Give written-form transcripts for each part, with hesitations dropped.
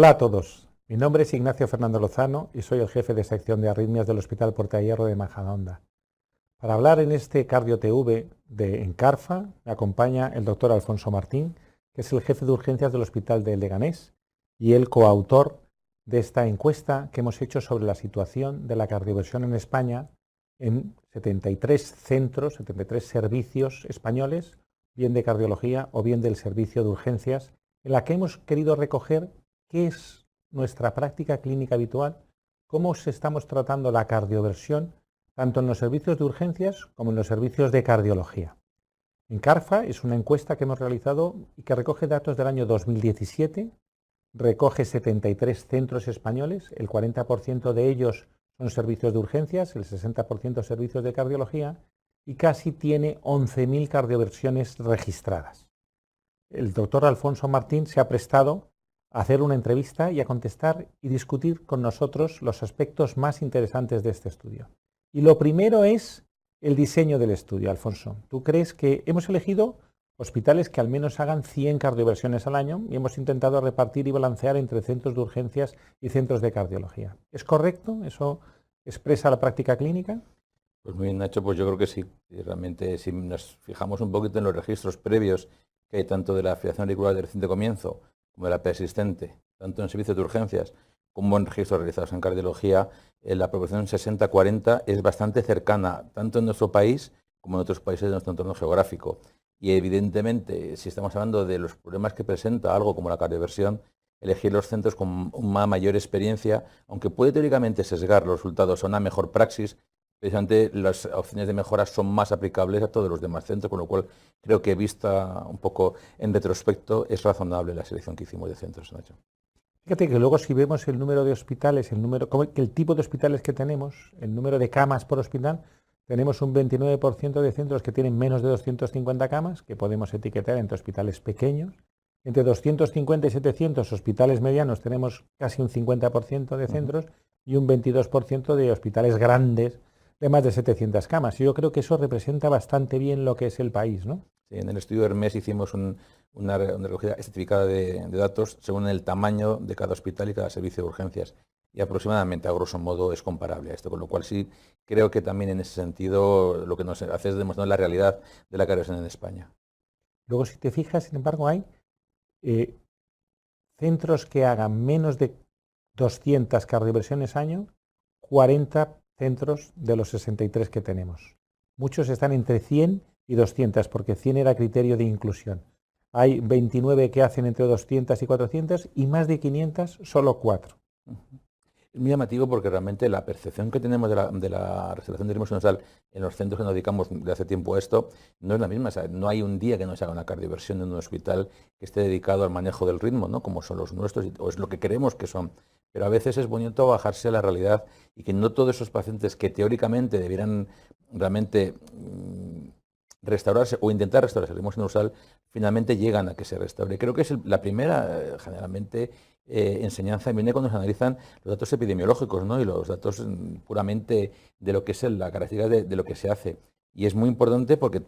Hola a todos, mi nombre es Ignacio Fernández Lozano y soy el jefe de sección de arritmias del Hospital Puerta de Hierro de Majadahonda. Para hablar en este Cardio TV de Encarfa me acompaña el doctor Alfonso Martín, que es el jefe de urgencias del Hospital de Leganés y el coautor de esta encuesta que hemos hecho sobre la situación de la cardioversión en España en 73 centros, 73 servicios españoles, bien de cardiología o bien del servicio de urgencias, en la que hemos querido recoger qué es nuestra práctica clínica habitual, cómo estamos tratando la cardioversión tanto en los servicios de urgencias como en los servicios de cardiología. Encarfa es una encuesta que hemos realizado y que recoge datos del año 2017, recoge 73 centros españoles, el 40% de ellos son servicios de urgencias, el 60% servicios de cardiología y casi tiene 11.000 cardioversiones registradas. El doctor Alfonso Martín se ha prestado a hacer una entrevista y a contestar y discutir con nosotros los aspectos más interesantes de este estudio. Y lo primero es el diseño del estudio, Alfonso. ¿Tú crees que hemos elegido hospitales que al menos hagan 100 cardioversiones al año y hemos intentado repartir y balancear entre centros de urgencias y centros de cardiología? ¿Es correcto? ¿Eso expresa la práctica clínica? Pues muy bien, Nacho, pues yo creo que sí. Y realmente, si nos fijamos un poquito en los registros previos que hay tanto de la fibrilación auricular de reciente comienzo como de la persistente, tanto en servicios de urgencias como en registros realizados en cardiología, la proporción 60-40 es bastante cercana, tanto en nuestro país como en otros países de nuestro entorno geográfico. Y evidentemente, si estamos hablando de los problemas que presenta algo como la cardioversión, elegir los centros con una mayor experiencia, aunque puede teóricamente sesgar los resultados a una mejor praxis, precisamente las opciones de mejora son más aplicables a todos los demás centros, con lo cual creo que vista un poco en retrospecto es razonable la selección que hicimos de centros, Nacho. Fíjate que luego si vemos el número de hospitales, el tipo de hospitales que tenemos, el número de camas por hospital, tenemos un 29% de centros que tienen menos de 250 camas, que podemos etiquetar entre hospitales pequeños. Entre 250 y 700 hospitales medianos tenemos casi un 50% de centros y un 22% de hospitales grandes de más de 700 camas. Y yo creo que eso representa bastante bien lo que es el país, ¿no? Sí, en el estudio de Hermes hicimos una recogida estratificada de datos según el tamaño de cada hospital y cada servicio de urgencias. Y aproximadamente, a grosso modo, es comparable a esto, con lo cual sí creo que también en ese sentido lo que nos hace es demostrar la realidad de la cardioversión en España. Luego, si te fijas, sin embargo, hay centros que hagan menos de 200 cardioversiones año, 40 centros de los 63 que tenemos. Muchos están entre 100 y 200, porque 100 era criterio de inclusión. Hay 29 que hacen entre 200 y 400 y más de 500, solo 4. Es muy llamativo porque realmente la percepción que tenemos de la restauración de ritmo sinusal en los centros que nos dedicamos de hace tiempo a esto no es la misma. O sea, no hay un día que no se haga una cardioversión en un hospital que esté dedicado al manejo del ritmo, ¿no? Como son los nuestros, o es lo que queremos que son. Pero a veces es bonito bajarse a la realidad y que no todos esos pacientes que teóricamente debieran realmente restaurarse o intentar restaurarse el ritmo sinusal, finalmente llegan a que se restaure. Creo que es la primera, generalmente, enseñanza viene cuando se analizan los datos epidemiológicos, ¿no? Y los datos puramente de lo que es la característica de lo que se hace. Y es muy importante porque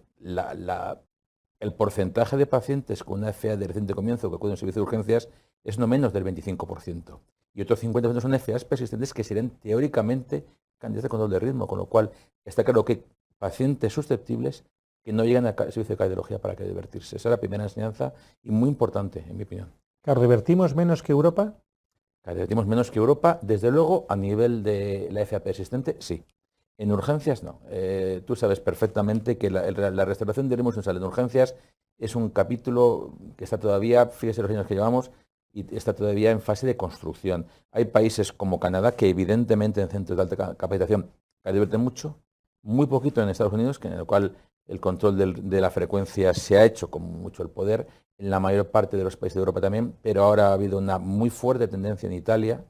el porcentaje de pacientes con una FA de reciente comienzo que acuden a un servicio de urgencias es no menos del 25%. Y otros 50% son FAs persistentes que serían teóricamente candidatos de control de ritmo, con lo cual está claro que pacientes susceptibles que no llegan al servicio de cardiología para que divertirse. Esa es la primera enseñanza y muy importante, en mi opinión. ¿Revertimos menos que Europa? Revertimos menos que Europa, desde luego, a nivel de la FA persistente, sí. En urgencias, no. Tú sabes perfectamente que la restauración de ritmo sinusal en urgencias es un capítulo que está todavía, fíjese los años que llevamos, y está todavía en fase de construcción. Hay países como Canadá que evidentemente en centros de alta capacitación divierten mucho, muy poquito en Estados Unidos, en el cual el control de la frecuencia se ha hecho con mucho el poder, en la mayor parte de los países de Europa también, pero ahora ha habido una muy fuerte tendencia en Italia,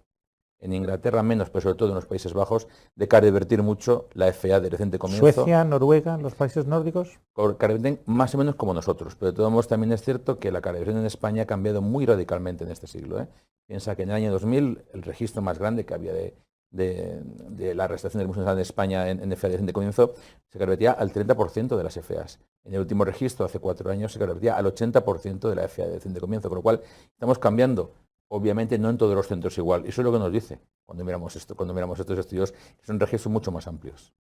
en Inglaterra menos, pero sobre todo en los Países Bajos, de cardiovertir mucho la FA de reciente comienzo. Suecia, Noruega, los países nórdicos. Cardioverten más o menos como nosotros, pero de todos modos también es cierto que la cardioversión en España ha cambiado muy radicalmente en este siglo, ¿eh? Piensa que en el año 2000 el registro más grande que había de la restauración del ritmo sinusal en España en FA de reciente comienzo se cardiovertía al 30% de las FAs. En el último registro, hace 4 años, se cardiovertía al 80% de la FA de reciente comienzo, con lo cual estamos cambiando Obviamente no en todos los centros igual. Eso es lo que nos dice cuando miramos estos estudios, que son registros mucho más amplios.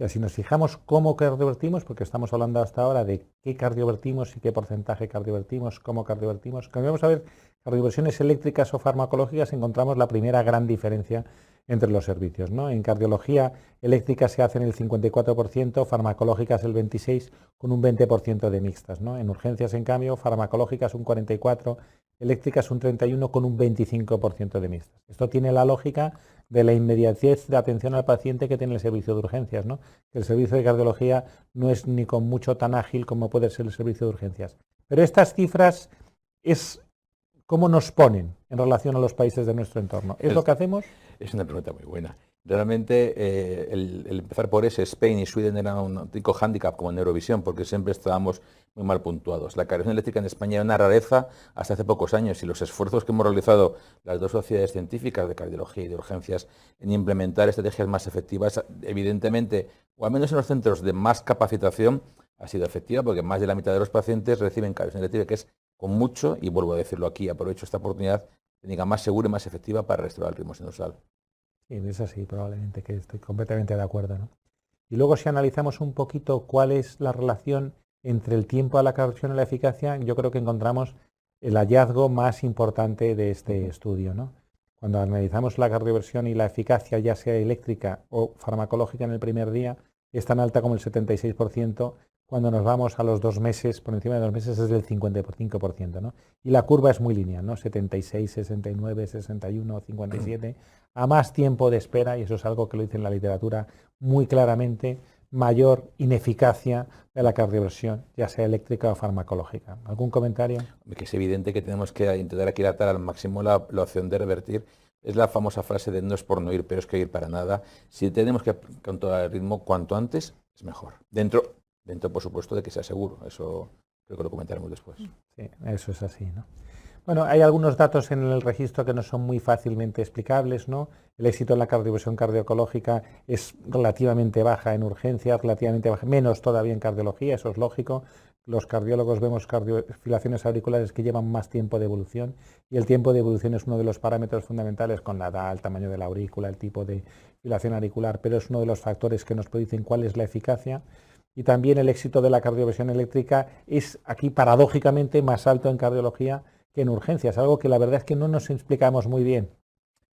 Si nos fijamos cómo cardiovertimos, porque estamos hablando hasta ahora de qué cardiovertimos y qué porcentaje cardiovertimos, cómo cardiovertimos, cuando vamos a ver cardioversiones eléctricas o farmacológicas, encontramos la primera gran diferencia entre los servicios, ¿no? En cardiología eléctrica se hacen el 54%, farmacológicas el 26%, con un 20% de mixtas, ¿no? En urgencias, en cambio, farmacológicas un 44%, eléctricas un 31%, con un 25% de mixtas. Esto tiene la lógica de la inmediatez de atención al paciente que tiene el servicio de urgencias, ¿no? Que el servicio de cardiología no es ni con mucho tan ágil como puede ser el servicio de urgencias. Pero estas cifras es cómo nos ponen en relación a los países de nuestro entorno. ¿Es lo que hacemos? Es una pregunta muy buena. Realmente el empezar por ese, Spain y Sweden era un auténtico hándicap como en Eurovisión, porque siempre estábamos muy mal puntuados. La cardiovisión eléctrica en España era una rareza hasta hace pocos años y los esfuerzos que hemos realizado las dos sociedades científicas de cardiología y de urgencias en implementar estrategias más efectivas, evidentemente, o al menos en los centros de más capacitación, ha sido efectiva porque más de la mitad de los pacientes reciben cardiovisión eléctrica, que es con mucho, y vuelvo a decirlo aquí, aprovecho esta oportunidad, técnica más segura y más efectiva para restaurar el ritmo sinusal. Sí, es así, probablemente, que estoy completamente de acuerdo, ¿no? Y luego si analizamos un poquito cuál es la relación entre el tiempo a la cardioversión y la eficacia, yo creo que encontramos el hallazgo más importante de este estudio, ¿no? Cuando analizamos la cardioversión y la eficacia, ya sea eléctrica o farmacológica en el primer día, es tan alta como el 76%. Cuando nos vamos a los 2 meses, por encima de 2 meses es del 55%, ¿no? Y la curva es muy lineal, ¿no? 76, 69, 61, 57, a más tiempo de espera, y eso es algo que lo dice en la literatura muy claramente, mayor ineficacia de la cardioversión, ya sea eléctrica o farmacológica. ¿Algún comentario? Que es evidente que tenemos que intentar aquilatar al máximo la opción de revertir. Es la famosa frase de no es por no ir, pero es que ir para nada. Si tenemos que controlar el ritmo cuanto antes, es mejor. Dentro, por supuesto, de que sea seguro. Eso creo que lo comentaremos después. Sí, eso es así, ¿no? Bueno, hay algunos datos en el registro que no son muy fácilmente explicables, ¿no? El éxito en la cardioversión cardioecológica es relativamente baja en urgencias, relativamente baja, menos todavía en cardiología, eso es lógico. Los cardiólogos vemos filaciones auriculares que llevan más tiempo de evolución y el tiempo de evolución es uno de los parámetros fundamentales con la edad, el tamaño de la aurícula, el tipo de filación auricular, pero es uno de los factores que nos predicen cuál es la eficacia. Y también el éxito de la cardioversión eléctrica es aquí paradójicamente más alto en cardiología que en urgencias, algo que la verdad es que no nos explicamos muy bien.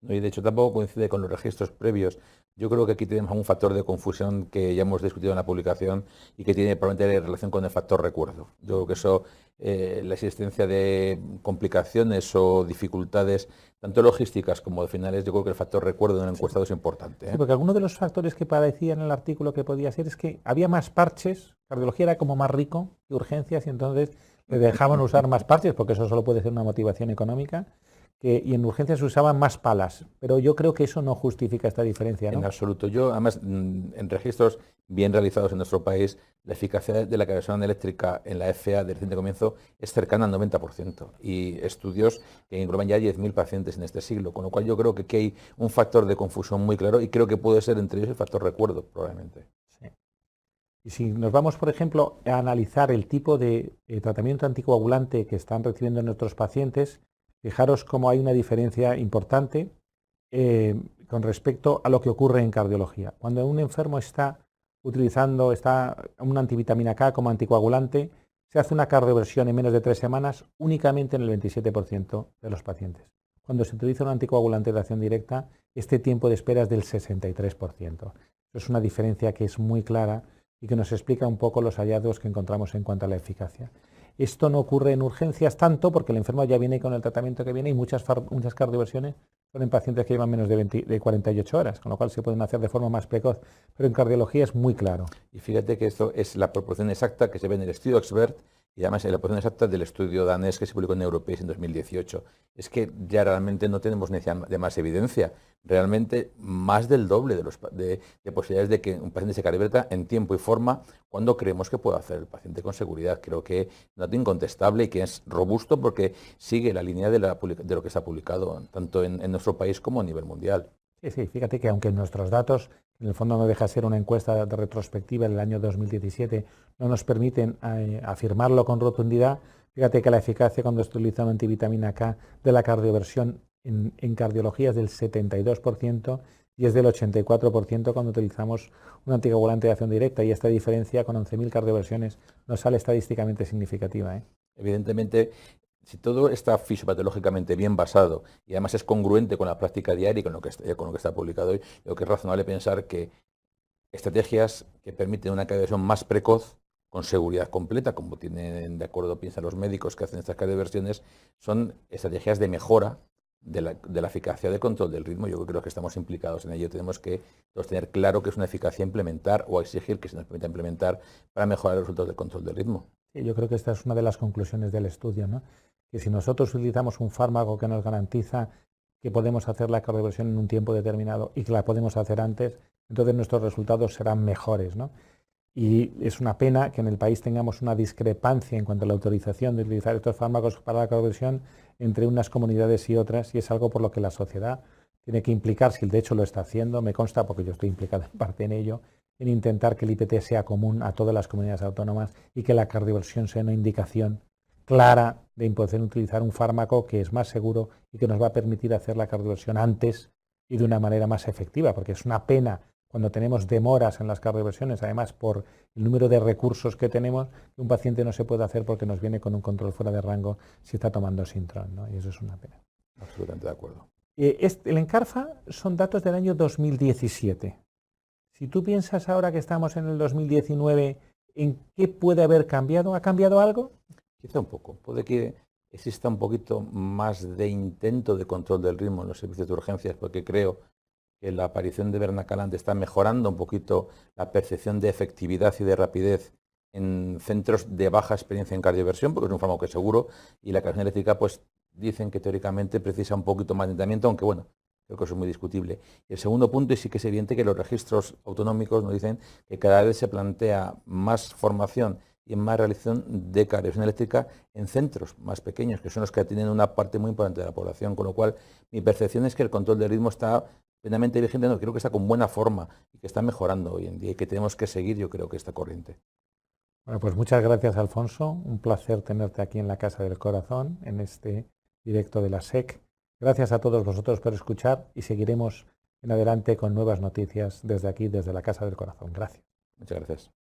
Y de hecho tampoco coincide con los registros previos. Yo creo que aquí tenemos un factor de confusión que ya hemos discutido en la publicación y que tiene probablemente relación con el factor recuerdo. Yo creo que eso, la existencia de complicaciones o dificultades, tanto logísticas como de finales, yo creo que el factor recuerdo en el encuestado es importante. Sí, porque algunos de los factores que parecía en el artículo que podía ser es que había más parches, cardiología era como más rico que urgencias y entonces le dejaban usar más parches, porque eso solo puede ser una motivación económica. Y en urgencias se usaban más palas, pero yo creo que eso no justifica esta diferencia, ¿no? En absoluto. Yo, además, en registros bien realizados en nuestro país, la eficacia de la cardioversión eléctrica en la FA de reciente comienzo es cercana al 90% y estudios que engloban ya 10.000 pacientes en este siglo, con lo cual yo creo que aquí hay un factor de confusión muy claro y creo que puede ser entre ellos el factor recuerdo, probablemente. Sí. Y si nos vamos, por ejemplo, a analizar el tipo de tratamiento anticoagulante que están recibiendo nuestros pacientes, fijaros cómo hay una diferencia importante con respecto a lo que ocurre en cardiología. Cuando un enfermo está utilizando una antivitamina K como anticoagulante, se hace una cardioversión en menos de 3 semanas únicamente en el 27% de los pacientes. Cuando se utiliza un anticoagulante de acción directa, este tiempo de espera es del 63%. Eso es una diferencia que es muy clara y que nos explica un poco los hallazgos que encontramos en cuanto a la eficacia. Esto no ocurre en urgencias tanto porque el enfermo ya viene con el tratamiento que viene y muchas cardioversiones son en pacientes que llevan menos de 48 horas, con lo cual se pueden hacer de forma más precoz, pero en cardiología es muy claro. Y fíjate que esto es la proporción exacta que se ve en el estudio Expert y además en la proporción exacta del estudio danés que se publicó en Europees en 2018. Es que ya realmente no tenemos necesidad de más evidencia, realmente más del doble de posibilidades de que un paciente se cardioverta en tiempo y forma cuando creemos que puede hacer el paciente con seguridad. Creo que es un dato incontestable y que es robusto porque sigue la línea de lo que se ha publicado tanto en nuestro país como a nivel mundial. Sí, fíjate que aunque nuestros datos, en el fondo no deja de ser una encuesta de retrospectiva del año 2017, no nos permiten afirmarlo con rotundidad, Fíjate que la eficacia cuando se utiliza una antivitamina K de la cardioversión en cardiología es del 72% y es del 84% cuando utilizamos un anticoagulante de acción directa, y esta diferencia con 11.000 cardioversiones no sale estadísticamente significativa. Evidentemente, si todo está fisiopatológicamente bien basado y además es congruente con la práctica diaria y con lo que está publicado hoy, creo que es razonable pensar que estrategias que permiten una cardioversión más precoz, con seguridad completa, como tienen de acuerdo, piensan los médicos que hacen estas cardioversiones, son estrategias de mejora de la eficacia de control del ritmo. Yo creo que estamos implicados en ello. Tenemos que tener claro que es una eficacia implementar o exigir que se nos permita implementar para mejorar los resultados del control del ritmo. Sí, yo creo que esta es una de las conclusiones del estudio, ¿no? Que si nosotros utilizamos un fármaco que nos garantiza que podemos hacer la cardioversión en un tiempo determinado y que la podemos hacer antes, entonces nuestros resultados serán mejores, ¿no? Y es una pena que en el país tengamos una discrepancia en cuanto a la autorización de utilizar estos fármacos para la cardioversión entre unas comunidades y otras, y es algo por lo que la sociedad tiene que implicarse, y de hecho lo está haciendo, me consta porque yo estoy implicado en parte en ello, en intentar que el IPT sea común a todas las comunidades autónomas y que la cardioversión sea una indicación clara de poder utilizar un fármaco que es más seguro y que nos va a permitir hacer la cardioversión antes y de una manera más efectiva, porque es una pena cuando tenemos demoras en las cardioversiones, además por el número de recursos que tenemos, que un paciente no se puede hacer porque nos viene con un control fuera de rango si está tomando Sintron, ¿no? Y eso es una pena. Absolutamente de acuerdo. El Encarfa son datos del año 2017. Si tú piensas ahora que estamos en el 2019, ¿en qué puede haber cambiado? ¿Ha cambiado algo? Quizá un poco. Puede que exista un poquito más de intento de control del ritmo en los servicios de urgencias, porque creo que la aparición de Bernacalant está mejorando un poquito la percepción de efectividad y de rapidez en centros de baja experiencia en cardioversión, porque es un fármaco que es seguro, y la cardioversión eléctrica, pues dicen que teóricamente precisa un poquito más de entrenamiento, aunque bueno, creo que eso es muy discutible. Y el segundo punto, y sí que es evidente que los registros autonómicos nos dicen que cada vez se plantea más formación y más realización de cardioversión eléctrica en centros más pequeños, que son los que tienen una parte muy importante de la población, con lo cual mi percepción es que el control del ritmo está plenamente vigente, no, creo que está con buena forma y que está mejorando hoy en día y que tenemos que seguir, yo creo que esta corriente. Bueno, pues muchas gracias, Alfonso. Un placer tenerte aquí en la Casa del Corazón, en este directo de la SEC. Gracias a todos vosotros por escuchar y seguiremos en adelante con nuevas noticias desde aquí, desde la Casa del Corazón. Gracias. Muchas gracias.